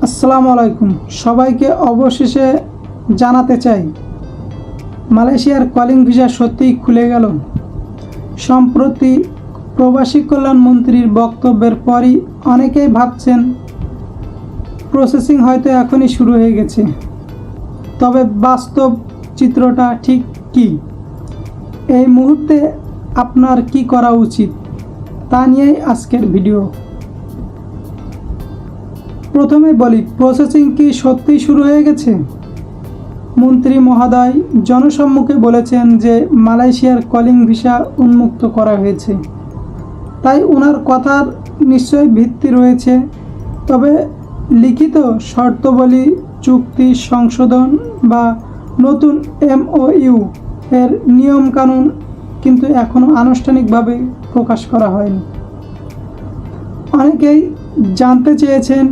আসসালামু আলাইকুম। সবাইকে অবশেষে জানাতে চাই, মালয়েশিয়ার কলিং ভিসা সত্যিই খুলে গেল। সম্প্রতি প্রবাসী কল্যাণ মন্ত্রীর বক্তব্যের পরই অনেকেই ভাবছেন প্রসেসিং হয়তো এখনই শুরু হয়ে গেছে। তবে বাস্তব চিত্রটা ঠিক কী? এই মুহূর্তে আপনার কি করা উচিত তা নিয়েই আজকের ভিডিও। প্রথমে বলি, প্রসেসিং কি সত্যিই শুরু হয়ে গেছে? মন্ত্রী মহোদয় জনসম্মুখে বলেছেন যে মালয়েশিয়ার কলিং ভিসা উন্মুক্ত করা হয়েছে, তাই ওনার কথার নিশ্চয়ই ভিত্তি রয়েছে। তবে লিখিত শর্তাবলী, চুক্তি সংশোধন বা নতুন MOU এর নিয়মকানুন কিন্তু এখনও আনুষ্ঠানিকভাবে প্রকাশ করা হয়নি। অনেকেই জানতে চেয়েছেন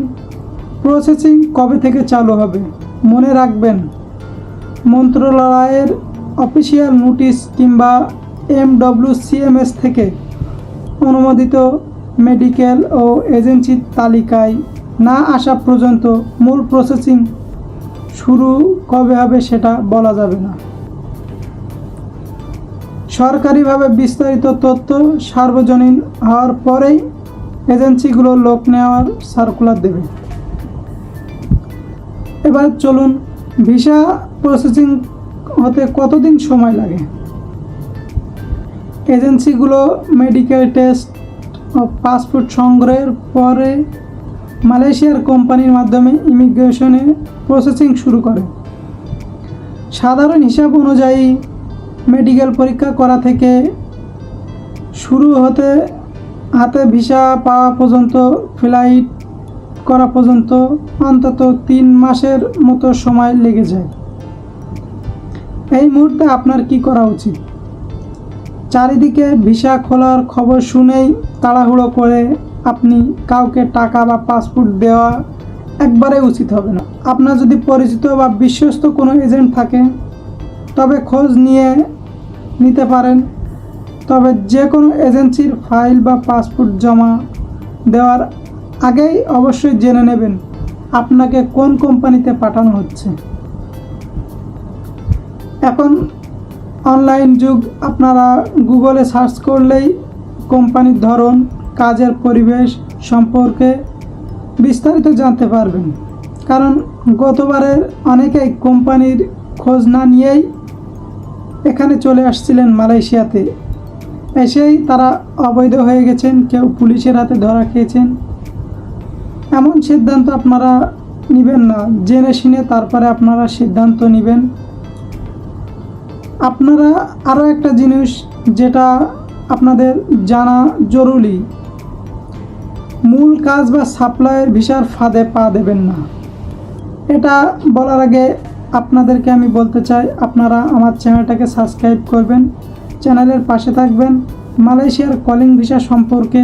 প্রসেসিং কবে থেকে চালু হবে। মনে রাখবেন, মন্ত্রণালয়ের অফিসিয়াল নোটিশ কিংবা MWCMS থেকে অনুমোদিত মেডিকেল ও এজেন্সির তালিকায় না আসা পর্যন্ত মূল প্রসেসিং শুরু কবে হবে সেটা বলা যাবে না। সরকারিভাবে বিস্তারিত তথ্য সার্বজনীন হওয়ার পরেই এজেন্সিগুলো লোক নেওয়ার সার্কুলার দেবে। এবার চলুন, ভিসা প্রসেসিং হতে কতদিন সময় লাগে? এজেন্সিগুলো মেডিকেল টেস্ট ও পাসপোর্ট সংগ্রহের পরে মালয়েশিয়ার কোম্পানির মাধ্যমে ইমিগ্রেশনে প্রসেসিং শুরু করে। সাধারণ হিসাব অনুযায়ী মেডিকেল পরীক্ষা করা থেকে শুরু হতে হাতে ভিসা পাওয়া পর্যন্ত, ফ্লাইট করা পর্যন্ত অন্তত 3 মাসের মতো সময় লেগে যায়। এই মুহূর্তে আপনার কি করা উচিত? চারিদিকে ভিসা খোলার খবর শুনেই তাড়াহুড়ো করে আপনি কাউকে টাকা বা পাসপোর্ট দেওয়া একবারে উচিত হবে না। আপনার যদি পরিচিত বা বিশ্বস্ত কোনো এজেন্ট থাকে তবে খোঁজ নিতে পারেন। তবে যে কোনো এজেন্সির ফাইল বা পাসপোর্ট জমা দেওয়ার আগেই অবশ্যই জেনে নেবেন আপনাকে কোন কোম্পানিতে পাঠানো হচ্ছে। এখন অনলাইন যুগ, আপনারা গুগলে সার্চ করলেই কোম্পানির ধরন, কাজের পরিবেশ সম্পর্কে বিস্তারিত জানতে পারবেন। কারণ গতবারের অনেকেই কোম্পানির খোঁজ না নিয়েই এখানে চলে আসছিলেন মালয়েশিয়াতে। এসেই তারা অবৈধ হয়ে গেছেন, কেউ পুলিশের হাতে ধরা খেয়েছেন। এমন সিদ্ধান্ত আপনারা নেবেন না, জেনে শুনে তারপরে আপনারা সিদ্ধান্ত নেবেন। আপনারা আরও একটা জিনিস যেটা আপনাদের জানা জরুরি, মূল কাজ বা সাপ্লাইয়ের ভিসার ফাঁদে পা দেবেন না। এটা বলার আগে আপনাদেরকে আমি বলতে চাই, আপনারা আমার চ্যানেলটাকে সাবস্ক্রাইব করবেন, চ্যানেলের পাশে থাকবেন। মালয়েশিয়ার কলিং ভিসা সম্পর্কে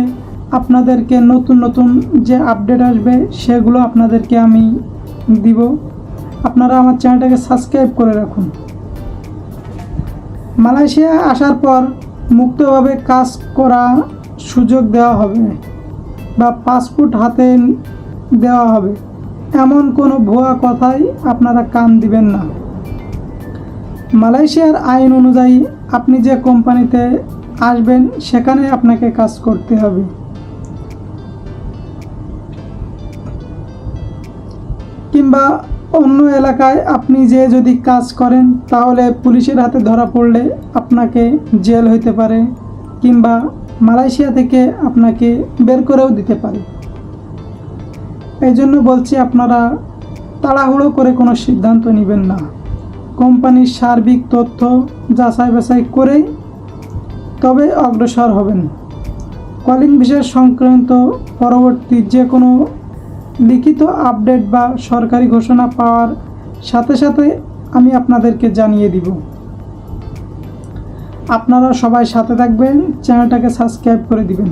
আপনাদেরকে নতুন নতুন যে আপডেট আসবে সেগুলো আপনাদেরকে আমি দিব। আপনারা আমার চ্যানেলটাকে সাবস্ক্রাইব করে রাখুন। মালয়েশিয়া আসার পর মুক্তভাবে কাজ করা সুযোগ দেওয়া হবে বা পাসপোর্ট হাতে দেওয়া হবে, এমন কোনো ভুয়া কথাই আপনারা কান দিবেন না। মালয়েশিয়ার আইন অনুযায়ী আপনি যে কোম্পানিতে আসবেন সেখানে আপনাকে কাজ করতে হবে। কিংবা অন্য এলাকায় আপনি যদি কাজ করেন তাহলে পুলিশের হাতে ধরা পড়লে আপনাকে জেল হইতে পারে, কিংবা মালয়েশিয়া থেকে আপনাকে বের করেও দিতে পারে। এই জন্য বলছি, আপনারা তাড়াহুড়ো করে কোনো সিদ্ধান্ত নেবেন না। কোম্পানির সার্বিক তথ্য যাচাই বাছাই করেই তবে অগ্রসর হবেন। কলিং ভিসা সংক্রান্ত পরবর্তী যে কোনো লিখিত আপডেট বা সরকারি ঘোষণা পাওয়ার সাথে সাথে আমি আপনাদেরকে জানিয়ে দিব। আপনারা সবাই সাথে থাকবেন, চ্যানেলটাকে সাবস্ক্রাইব করে দিবেন।